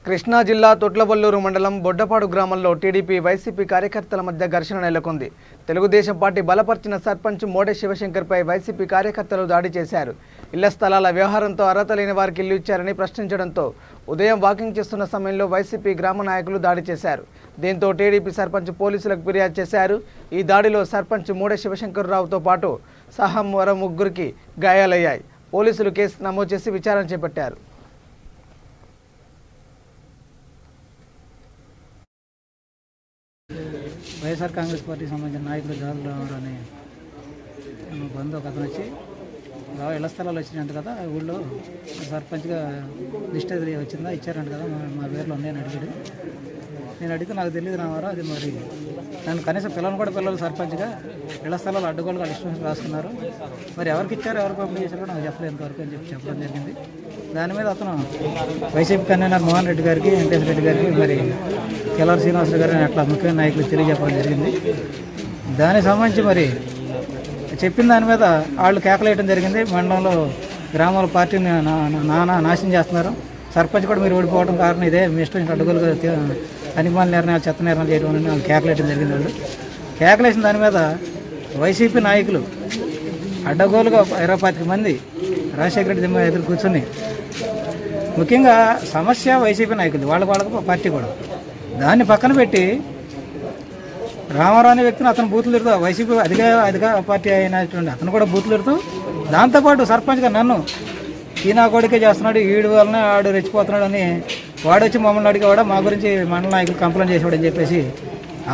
కృష్ణా జిల్లా తొట్లవల్లూరు మండలం బొడ్డపాడు గ్రామంలో టీడీపీ వైసీపీ కార్యకర్తల మధ్య ఘర్షణ నెలకొంది. తెలుగుదేశం పార్టీ బలపర్చిన సర్పంచ్ మోడే శివశంకర్పై వైసీపీ కార్యకర్తలు దాడి చేశారు. ఇళ్ల స్థలాల వ్యవహారంతో అర్హత లేని వారికి ఇల్లు ఇచ్చారని ప్రశ్నించడంతో ఉదయం వాకింగ్ చేస్తున్న సమయంలో వైసీపీ గ్రామ నాయకులు దాడి చేశారు. దీంతో టీడీపీ సర్పంచ్ పోలీసులకు ఫిర్యాదు చేశారు. ఈ దాడిలో సర్పంచ్ మోడే శివశంకర్రావుతో పాటు సహా మరో ముగ్గురికి గాయాలయ్యాయి. పోలీసులు కేసు నమోదు చేసి విచారణ చేపట్టారు. వైఎస్ఆర్ కాంగ్రెస్ పార్టీకి సంబంధించిన నాయకుడు జాదులు రావు అనే బంధు ఒక అతను వచ్చి ఇళ్ల స్థలాలు వచ్చినాయంట కదా, ఊళ్ళో సర్పంచ్గా లిస్ట్ అది వచ్చిందా, ఇచ్చారంట కదా, మా పేర్లు ఉన్నాయని అడిగాడు. నేను అడిగితే నాకు తెలియదు రామారా, అది మరి నన్ను కనీసం పిల్లలు సర్పంచ్గా ఇళ్ల స్థలాలు అడ్డగోలుగా లిస్ట్ రాసుకున్నారు, మరి ఎవరికి ఇచ్చారు ఎవరికి పంపిణీ చేశారో నాకు చెప్పలేదు ఎంతవరకు అని చెప్పడం జరిగింది. దాని మీద అతను వైసీపీ కన్వీనర్ మోహన్ రెడ్డి గారికి, వెంకటేశ్వర రెడ్డి గారికి, మరి కెలార్ శ్రీనివాసరావు గారిని అట్లా ముఖ్యమైన నాయకులు తెలియజెప్పడం జరిగింది. దానికి సంబంధించి మరి చెప్పిన దాని మీద వాళ్ళు కేకలేయడం జరిగింది. మండలంలో గ్రామాల పార్టీని నాశనం చేస్తున్నారు, సర్పంచ్ కూడా మీరు ఓడిపోవడం కారణం ఇదే, మీ ఇష్టం అడ్డగోలుగా అనిమాల నిర్ణయాలు చెత్త నిర్ణయాలు చేయడం అని వాళ్ళు కేకలేయడం జరిగింది. వాళ్ళు కేకలేసిన దాని మీద వైసీపీ నాయకులు అడ్డగోలుగా 25 మంది రాజశేఖర రెడ్డి దిమ్మ ఎదురు కూర్చొని, ముఖ్యంగా సమస్య వైసీపీ నాయకులు వాళ్ళకు పార్టీ కూడా, దాన్ని పక్కన పెట్టి రామారావు అనే వ్యక్తిని అతను బూతులు తిడుతూ, వైసీపీ అధిక పార్టీ అయినటువంటి అతను కూడా బూతులు తిడుతూ, దాంతోపాటు సర్పంచ్గా నన్ను ఈనా కొడుకే చేస్తున్నాడు, ఈడు వలన ఆడు రెచ్చిపోతున్నాడు అని వాడు వచ్చి మమ్మల్ని అడిగేవాడు, మా గురించి మండల నాయకులు కంప్లైంట్ చేసేవాడని చెప్పేసి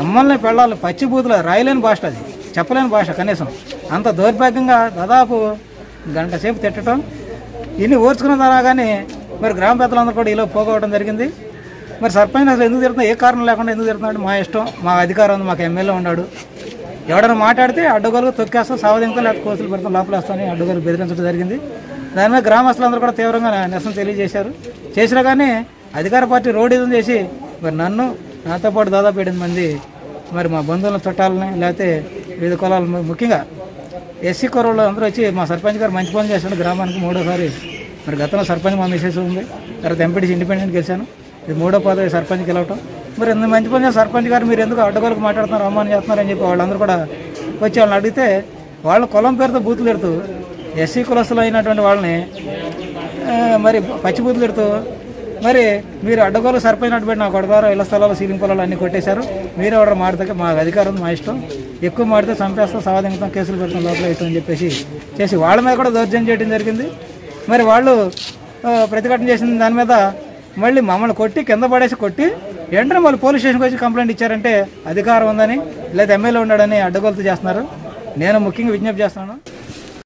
అమ్మల్ని పెళ్ళాలి పచ్చి బూతులు, రాయలేని భాష, అది చెప్పలేని భాష, కనీసం అంత దౌర్భాగ్యంగా దాదాపు గంట సేపు తిట్టడం, ఇన్ని ఓర్చుకున్న ద్వారా కానీ మరి గ్రామ పెద్దలందరూ కూడా ఇలా పోగొట్టడం జరిగింది. మరి సర్పంచ్ అసలు ఎందుకు తిడుతున్నా, ఏ కారణం లేకుండా ఎందుకు తిడుతున్నాడు, మా ఇష్టం, మా అధికారం ఉంది, మాకు ఎమ్మెల్యే ఉన్నాడు, ఎవడైనా మాట్లాడితే అడ్డగోలుగా తొక్కేస్తాం, సావధింకా లేకపోతే కోతులు పెడతాం, లోపలేస్తామని అడ్డగోలు బెదిరించడం జరిగింది. దాని మీద గ్రామస్తులందరూ కూడా తీవ్రంగా నిరసన తెలియజేశారు. చేసినా కానీ అధికార పార్టీ రోడ్డు చేసి మరి నన్ను, నాతో పాటు దాదాపు 8 మంది మరి మా బంధువుల చుట్టాలని, లేకపోతే వివిధ కులాలు, ముఖ్యంగా ఎస్సీ కుర్రోళ్ళు అందరూ వచ్చి మా సర్పంచ్ గారు మంచి పనులు చేశాడు, గ్రామానికి 3వ మరి గతంలో సర్పంచ్ మా మిసెస్ ఉంది, తర్వాత ఎంపీటీసీ ఇండిపెండెంట్ గెలిచాను, ఇది 3వ పదవి సర్పంచ్కి గెలవటం, మరి ఎంత మంచి పని చేసిన సర్పంచ్ గారు మీరు ఎందుకు అడ్డగోలకు మాట్లాడుతున్నారు, అవమానం చేస్తున్నారని చెప్పి వాళ్ళందరూ కూడా వచ్చి వాళ్ళని అడిగితే వాళ్ళ కులం పేరుతో బూతులు పెడుతూ, ఎస్సీ కులస్తులు అయినటువంటి వాళ్ళని మరి పచ్చి బూతులు పెడుతూ, మరి మీరు అడ్డగోలు సర్పంచ్ అడ్డుపెట్టి నా కొడతారు, ఇళ్ల స్థలాలు సీలింగ్ పొలాలు అన్నీ కొట్టేశారు, మీరు ఎవరు మాడితే మా అధికారం మా ఇష్టం, ఎక్కువ మాడితే చంపేస్తాం, సావధింగుతాం, కేసులు పెడతాం, లోపల వేయటం అని చెప్పేసి చేసి వాళ్ళ మీద కూడా దౌర్జన్యం చేయడం జరిగింది. మరి వాళ్ళు ప్రతిఘటన చేసిన దాని మీద మళ్ళీ మమ్మల్ని కొట్టి కింద పడేసి కొట్టి వెంటనే వాళ్ళు పోలీస్ స్టేషన్కి వచ్చి కంప్లైంట్ ఇచ్చారంటే అధికారం ఉందని లేదా ఎమ్మెల్యే ఉన్నాడని అడ్డగోలుతూ చేస్తున్నారు. నేను ముఖ్యంగా విజ్ఞప్తి చేస్తున్నాను.